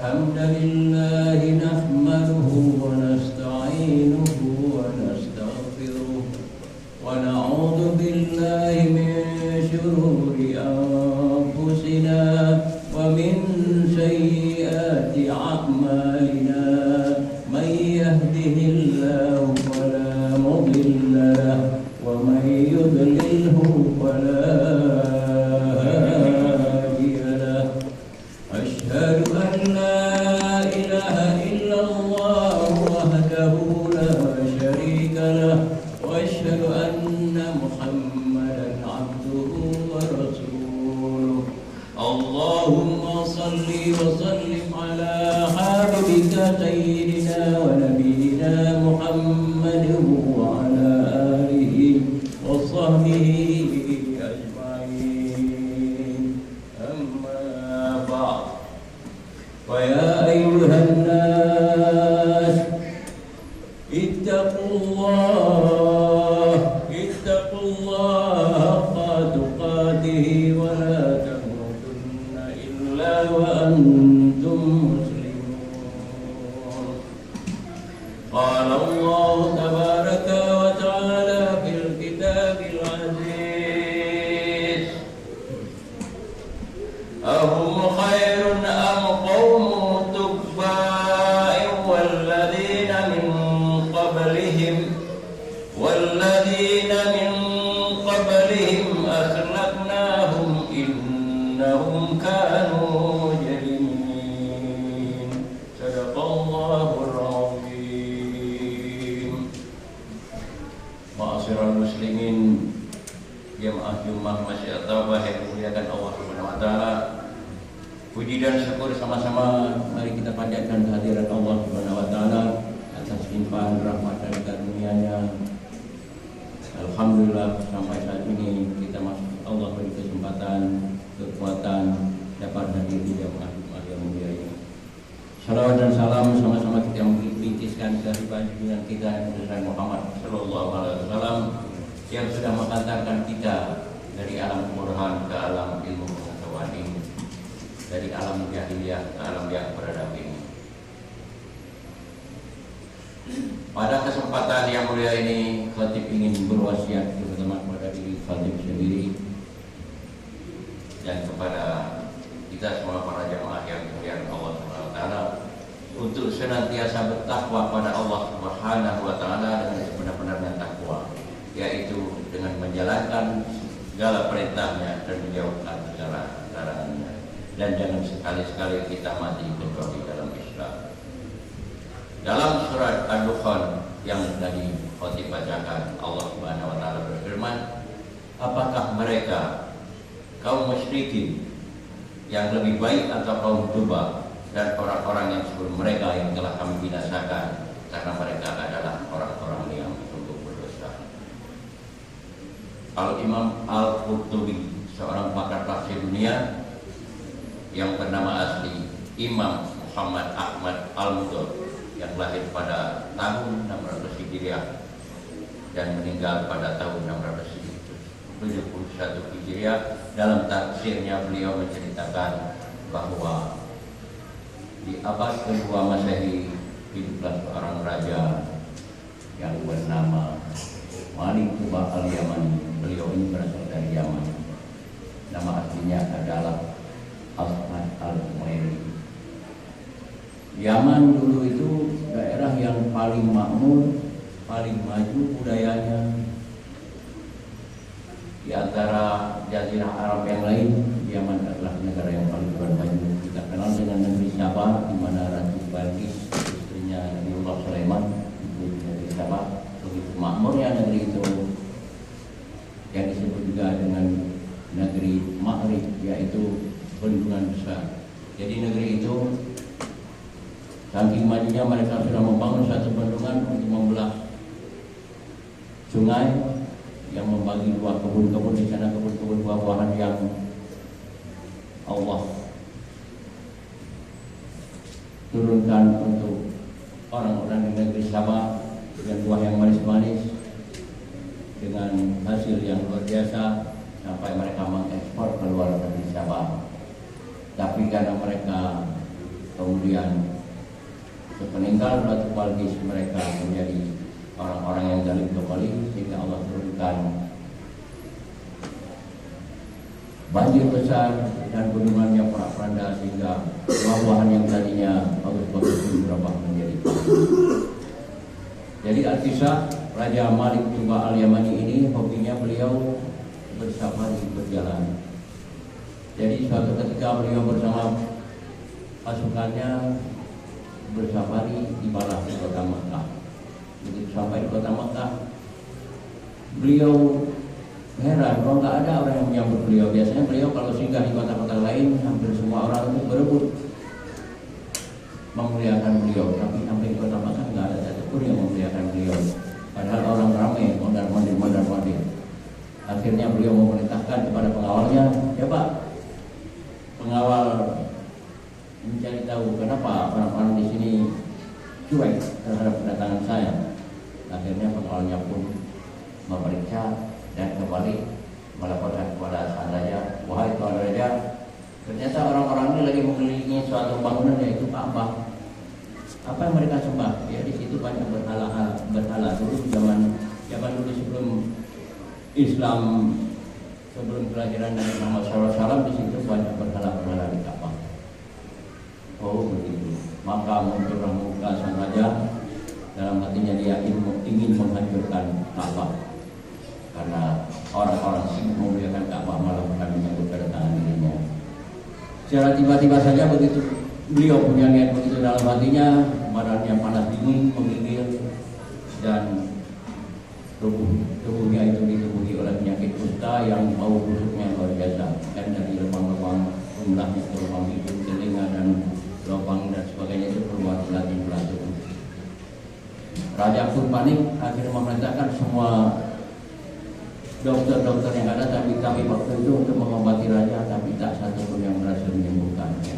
الحمد لله نحمده ونستعينه ونستغفره ونعوذ بالله من شرور أنفسنا ومن سيئات أعمالنا من يهده الله فلا مضل له ومن يضلله فلا هادي له أشهد أن لا إله إلا الله وحده لا شريك له وأشهد أن محمدا عبده ورسوله اللهم صل وسلم على حبيبك سيدنا ونبينا محمد وعلى آله وصحبه أجمعين أما بعد ويا أيها الناس اتقوا الله حق تقاته ولا تموتن إلا وأنتم مسلمون قال الله تبارك وتعالى في الكتاب العزيز أهم خير أم قوم تبع والذين من قبلهم أخلقناهم إنهم كانوا مجرمين صدق الله العظيم. Ma'asyiral muslimin, jemaah Jumat Masjid At-Taubah yang dimuliakan Allah Subhanahu wa taala. Puji dan syukur sama-sama mari kita panjatkan kehadirat Allah Subhanahu wa taala atas limpahan rahmat dan karunia-Nya. Alhamdulillah sampai saat ini kita masih Allah beri kesempatan, kekuatan dapat hadir di jamaah Jumat yang mulia ini. Salawat dan salam sama-sama kita mengikhtiskan dari baginda kita Nabi Muhammad sallallahu alaihi wasallam yang sudah mengantarkan kita dari alam kemurahan ke alam ilmu pengetahuan ini, dari alam jahiliyah ke alam yang beradab ini. Pada kesempatan yang mulia ini, khatib ingin berwasiat terutama kepada diri khatib sendiri dan kepada kita semua para jamaah yang dimuliakan Allah Subhanahu wa taala untuk senantiasa bertakwa pada Allah Subhanahu wa taala dengan sebenar-benarnya takwa, yaitu dengan menjalankan segala perintahnya dan menjauhkan segala larangannya, dan jangan sekali-sekali kita mati kecuali dalam Islam. Dalam surat Ad-Dukhan yang tadi khatib bacakan, Allah Subhanahu wa taala berfirman, apakah mereka kaum musyrikin yang lebih baik atau kaum Tuba dan orang-orang yang sebelum mereka yang telah kami binasakan karena mereka adalah orang-orang yang sungguh berdosa. Al-Imam Al-Qurtubi, seorang pakar tafsir dunia yang bernama asli Imam Muhammad Ahmad Al-Mudur, yang lahir pada tahun 600 Hijriah dan meninggal pada tahun 671 Hijriah. Dalam tafsirnya beliau menceritakan bahwa di abad kedua Masehi hiduplah seorang raja yang bernama Malik Tuba Al-Yamani. Beliau ini berasal dari Yaman. Nama aslinya adalah As'ad Al-Umairi. Yaman dulu itu daerah yang paling makmur, paling maju budayanya di antara jazirah Arab yang lain. Yaman adalah negara yang paling maju. Kita kenal dengan negeri Sabah, di mana Ratu Balqis, istrinya Nabiullah Sulaiman, itu negeri Sabah. Begitu makmurnya negeri itu, yang disebut juga dengan negeri Maghrib, yaitu bendungan besar. Jadi negeri itu saking majunya mereka sudah membangun satu bendungan untuk membelah sungai yang membagi dua kebun-kebun. Di sana kebun-kebun buah-buahan yang Allah turunkan untuk orang-orang di negeri Sabah, dengan buah yang manis-manis, dengan hasil yang luar biasa, sampai mereka mengekspor keluar dari Sabah. Tapi karena mereka kaum kemudian sepeninggal Batu Balqis mereka menjadi orang-orang yang zalim kembali, sehingga Allah turunkan banjir besar dan gunungan yang porak-poranda, sehingga buah-buahan yang tadinya bagus-bagus pun berubah menjadi pahit. Jadi Al-Kisah Raja Malik Tuba Al-Yamani ini hobinya beliau bersafari, berjalan. Jadi suatu ketika beliau bersama pasukannya bersafari di Balah, di kota Makkah. Begitu sampai di kota Makkah, beliau heran kalau nggak ada orang yang menyambut beliau. Biasanya beliau kalau singgah di kota-kota lain, hampir semua orang itu berebut memuliakan beliau. Tapi sampai di kota Makkah nggak ada satupun yang memuliakan beliau. Padahal orang ramai, mondar-mandir. Akhirnya beliau memerintahkan kepada pengawalnya, ya Pak, pengawal mencari tahu kenapa orang-orang di sini cuek terhadap kedatangan saya. Akhirnya pengawalnya pun memeriksa dan kembali melaporkan kepada sang raja, wahai tuan raja, ternyata orang-orang ini lagi mengelilingi suatu bangunan yaitu Ka'bah. Apa yang mereka sembah? Ya di situ banyak berhala dulu zaman dulu sebelum Islam, sebelum kelahiran Nabi Muhammad SAW, di situ banyak berhala di Ka'bah. Oh begitu. Maka muncullah muka sang raja, dalam hatinya dia ingin menghancurkan Ka'bah, karena orang-orang sibuk memuliakan Ka'bah malah bukan menyambut kedatangan dirinya. Secara tiba-tiba saja begitu beliau punya niat begitu dalam hatinya, badannya panas dingin, menggigil, dan tubuhnya itu ditubuhi oleh penyakit kusta yang bau busuknya luar biasa, dan dari lubang-lubang jumlahnya ke lubang hidung, telinga, dan lubang dan sebagainya itu keluar belatung. Raja pun panik, akhirnya memerintahkan semua dokter-dokter yang ada, tapi waktu itu untuk mengobati raja, tapi tak satu pun yang berhasil menyembuhkan raja.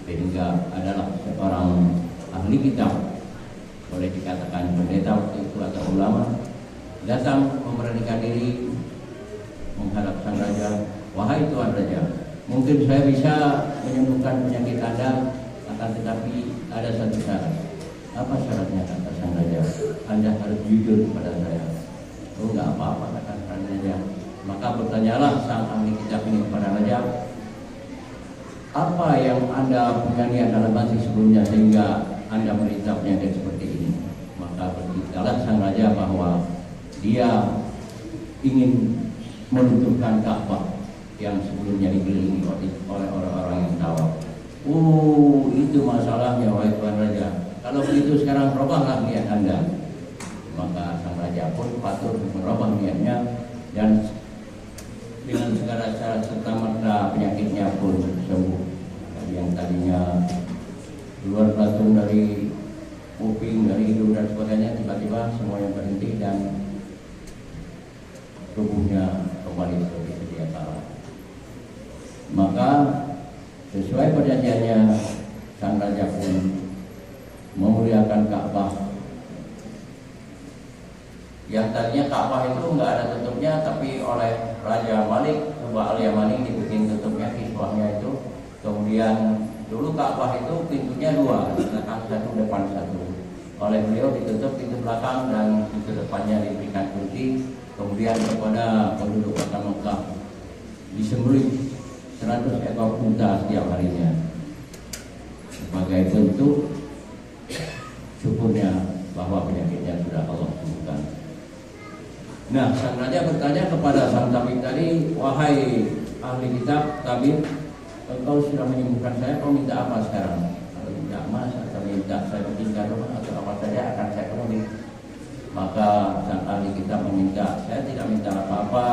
Sehingga adalah seorang ahli kitab, boleh dikatakan pendeta waktu itu atau ulama, datang memberanikan diri menghadap sang raja. Wahai tuan raja, mungkin saya bisa menyembuhkan penyakit Anda, akan tetapi ada satu syarat. Apa syaratnya, kata sang raja? Anda harus jujur kepada saya. Oh, enggak apa-apa, kata sang raja. Maka bertanyalah sang ahli kitab ini kepada raja, apa yang Anda punya niat dalam hati sebelumnya sehingga Anda menderita penyakit seperti ini? Maka berkatalah sang raja bahwa dia ingin menunjukkan Ka'bah yang sebelumnya dikelilingi oleh orang-orang yang tawaf. Itu masalahnya, wahai tuan raja. Kalau begitu sekarang robahlah niat Anda. Maka sang raja pun patuh merubah niatnya, dan dengan segala cara serta-merta penyakitnya pun sembuh. Yang tadinya keluar belatung dari kuping, dari hidung dan sebagainya, tiba-tiba semuanya berhenti dan tubuhnya kembali seperti sedia kala. Maka sesuai perjanjiannya, sang raja pun memuliakan Ka'bah. Yang tadinya Ka'bah itu nggak ada tutupnya, tapi oleh Raja Malik Tuba Al-Yamani dibikin tutupnya, kiswahnya itu. Kemudian dulu Ka'bah itu pintunya dua, belakang satu, depan satu. Oleh beliau ditutup pintu belakang dan pintu depannya diberikan kunci. Kemudian kepada penduduk kota Mekah disembelih 100 ekor unta setiap harinya sebagai bentuk syukurnya bahwa penyakitnya sudah Allah sembuhkan. Nah, sang raja bertanya kepada sang tabib tadi, wahai ahli kitab, tabib, engkau sudah menyembuhkan saya, kau minta apa sekarang? Kalau minta emas atau minta saya bikinkan rumah atau apa saja akan saya penuhi. Maka sang ahli kitab meminta, saya tidak minta apa-apa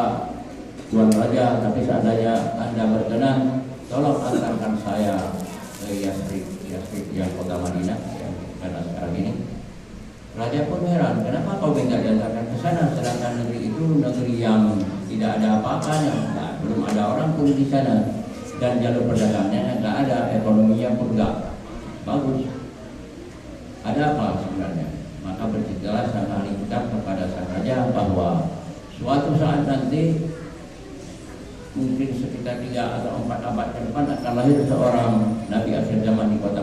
tuan raja, tapi seandainya Anda berkenan, tolong antarkan saya ke Yasrib yang kota Madinah yang karena sekarang ini. Raja pun heran, kenapa kau minta diantarkan ke sana, sedangkan negeri itu negeri yang tidak ada apa-apanya, belum ada orang pun di sana, dan jalur perdagangnya nggak ada, ekonominya pun nggak bagus. Ada apa sebenarnya? Maka berceritalah sang ahli kitab kepada sang raja bahwa suatu saat nanti, mungkin sekitar 3 atau 4 abad ke depan, akan lahir seorang nabi akhir zaman di kota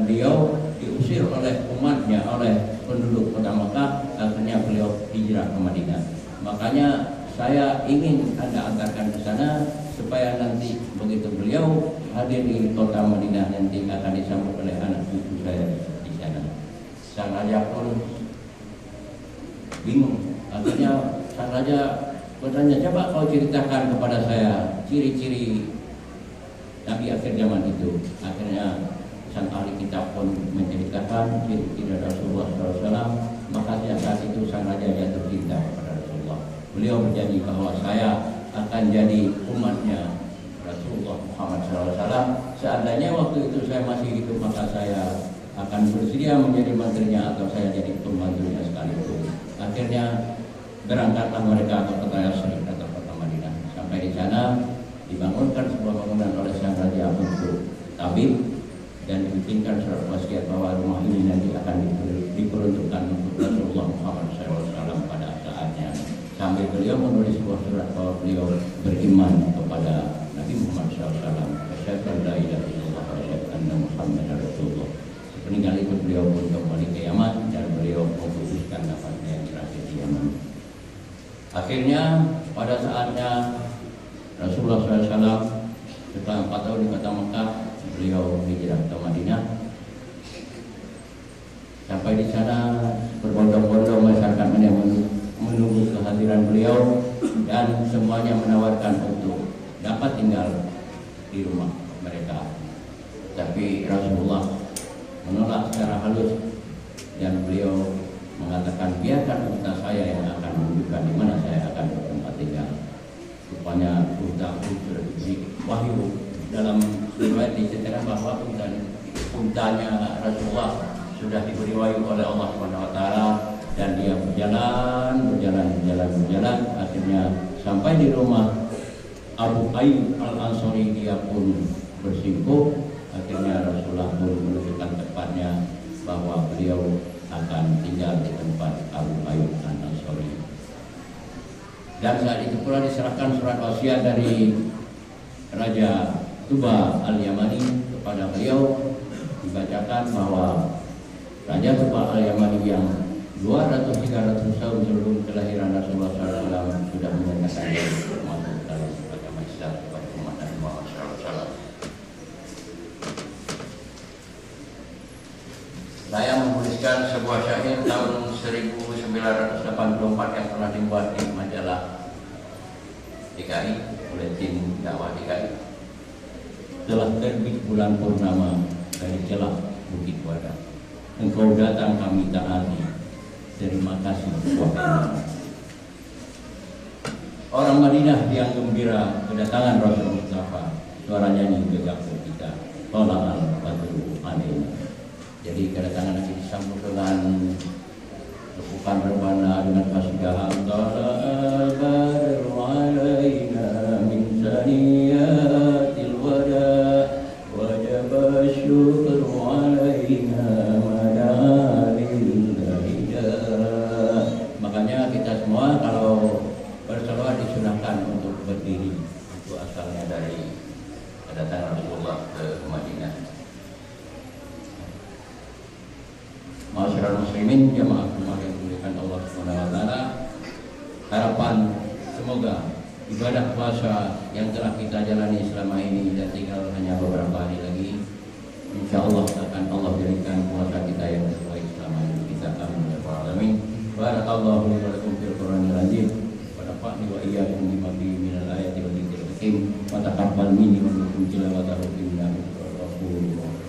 beliau diusir oleh umatnya, oleh penduduk kota Mekah. Akhirnya beliau hijrah ke Madinah. Makanya saya ingin Anda antarkan ke sana supaya nanti begitu beliau hadir di kota Madinah nanti akan disambut oleh anak cucu saya di sana. Sang raja pun bingung. Akhirnya sang raja bertanya, coba kau ceritakan kepada saya ciri-ciri Nabi akhir zaman itu. Akhirnya sang ahli kitab pun menceritakan ciri-ciri Rasulullah SAW. Maka saat itu sang raja jatuh cinta kepada Rasulullah. Beliau berjanji bahwa saya akan jadi umatnya Rasulullah Muhammad SAW. Seandainya waktu itu saya masih hidup, maka saya akan bersedia menjadi menterinya atau saya jadi pembantunya sekalipun. Akhirnya berangkatlah mereka ke kota Yasrib atau kota Madinah. Sampai di sana dibangunkan sebuah bangunan oleh sang raja untuk tabib dan dibikinkan surat wasiat bahwa rumah ini nanti akan diperuntukkan untuk Rasulullah Muhammad SAW pada saatnya. Sambil beliau menulis sebuah surat bahwa beliau beriman kepada Nabi Muhammad SAW. Asyhadu an la ilaha illallah wa asyhadu anna Muhammadar Rasulullah. Sepeninggal itu beliau pun kembali ke Yaman dan beliau memutuskan nafasnya yang terakhir di Yaman. Akhirnya pada saatnya Rasulullah SAW setelah 4 tahun di kota Mekah, beliau hijrah ke Madinah. Sampai di sana berbondong-bondong masyarakat yang menunggu kehadiran beliau dan semuanya menawarkan untuk dapat tinggal di rumah mereka. Tapi Rasulullah menolak secara halus dan beliau mengatakan biarkan unta saya yang akan menunjukkan di mana saya akan bertempat tinggal. Rupanya unta sudah diberi wahyu. Dalam riwayat diceritakan bahwa untanya Rasulullah sudah diberi wahyu oleh Allah SWT dan dia berjalan akhirnya sampai di rumah Abu Ayyub Al-Ansari. Dia pun bersingkuh. Akhirnya Rasulullah pun menentukan tepatnya bahwa beliau akan tinggal di tempat Abu Ayyub Al-Ansari. Dan saat itu pula diserahkan surat wasiat dari Raja Tuba Al-Yamani kepada beliau. Dibacakan bahwa Raja Tuba Al-Yamani yang 200-300 tahun sebelum kelahiran Rasulullah SAW sudah menyatakan masuk dalam agama Islam kepada umat Nabi Muhammad SAW. Saya menuliskan sebuah syair tahun 1984 yang telah dibuat di majalah DKI oleh tim dakwah DKI. Telah terbit bulan purnama dari celah Bukit Wadah. Engkau datang kami taati. Terima kasih wahai orang Madinah yang gembira kedatangan Rasul Mustafa. Suara nyanyi gegap kita. Tolak al-Badru alaina. Jadi kedatangan Nabi disambut dengan lepukan rebana dengan qasidah Tolak al-Badru alaina min saniyatil wada wajaba syukru alaina Makanya kita semua kalau bersolawat disunahkan untuk berdiri. Itu asalnya dari kedatangan Rasulullah ke Madinah. Masyarakat muslimin jamaah yang dimuliakan Allah SWT, harapan semoga ibadah puasa yang telah kita jalani selama ini dan tinggal hanya beberapa hari lagi, insya Allah akan Allah berikan puasa kita yang sesuai selama hidup kita. Amin ya rabbal alamin. Barakallahu li wa lakum fil Qur'anil azim wa nafa'ni wa iyyakum bima fihi minal ayati wal dzikril hakim wa taqabbal minni wa minkum tilawatahu innahu ghafurur rahim.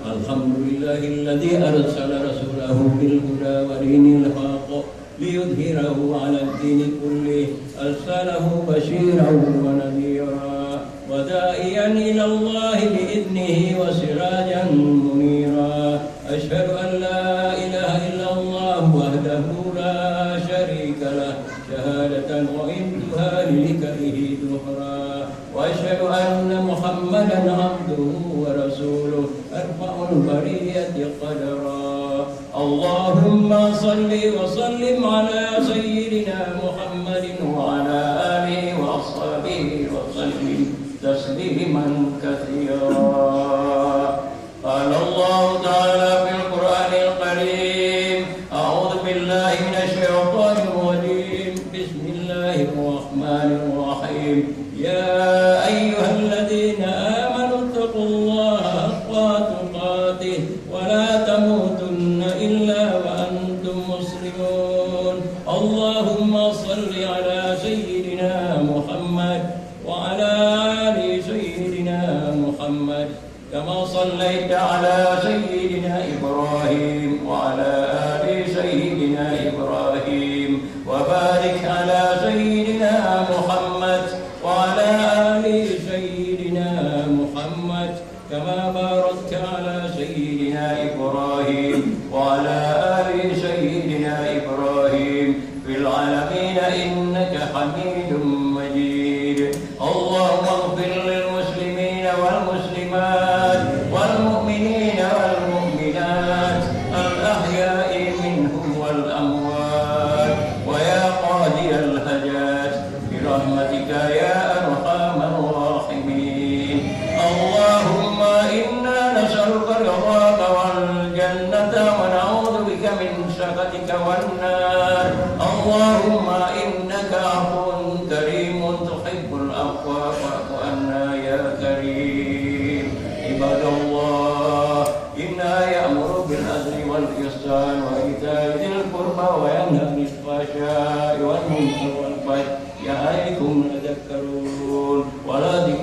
Alhamdulillahilladzi arsala rasulahu bil huda wa dinil haqq liyudhhirahu 'alad dini kullih. Arsalahu basyiran wa nadhira wa da'iyan ila Allah bi idnihi wa sirajan munira. Asyhadu an la ilaha illallah wahdahu la syarika lah syahadatan wa لذكره ذكرا وأشهد أن محمدا عبده ورسوله أرفع البرية قدرا اللهم صل وسلم على سيدنا محمد وعلى آله وأصحابه وسلم تسليما كثيرا. قال الله تعالى في القرآن الكريم أعوذ بالله من الشيطان الرجيم بسم الله الرحمن الرحيم يا أيها الذين آمنوا اتقوا الله حق تقاته ولا تموتن إلا وأنتم مسلمون اللهم صل على سيدنا محمد وعلى آل سيدنا محمد كما صليت على سيدنا إبراهيم وعلى آل سيدنا إبراهيم وبارك على سيدنا محمد وعلى آل سيدنا محمد كما باركت على سيدنا إبراهيم وعلى آل سيدنا إبراهيم في العالمين إنك حميد مجيد. اللهم اغفر للمسلمين والمسلمات والمؤمنين والمؤمنات الأحياء منهم والأموات ويا قاضي الحاجات برحمتك يا أرحم الراحمين. اللهم إنا نسألك رضاك والجنة ونعوذ بك من سخطك والنار. اللهم إنك عفو كريم تحب العفو فاعف عنا يا كريم. عباد الله إنا يأمر بالعدل والإحسان وإيتاء ذي القربى وينهى عن الفحشاء والمنكر والبغي يعظكم لتذكرون ولذكر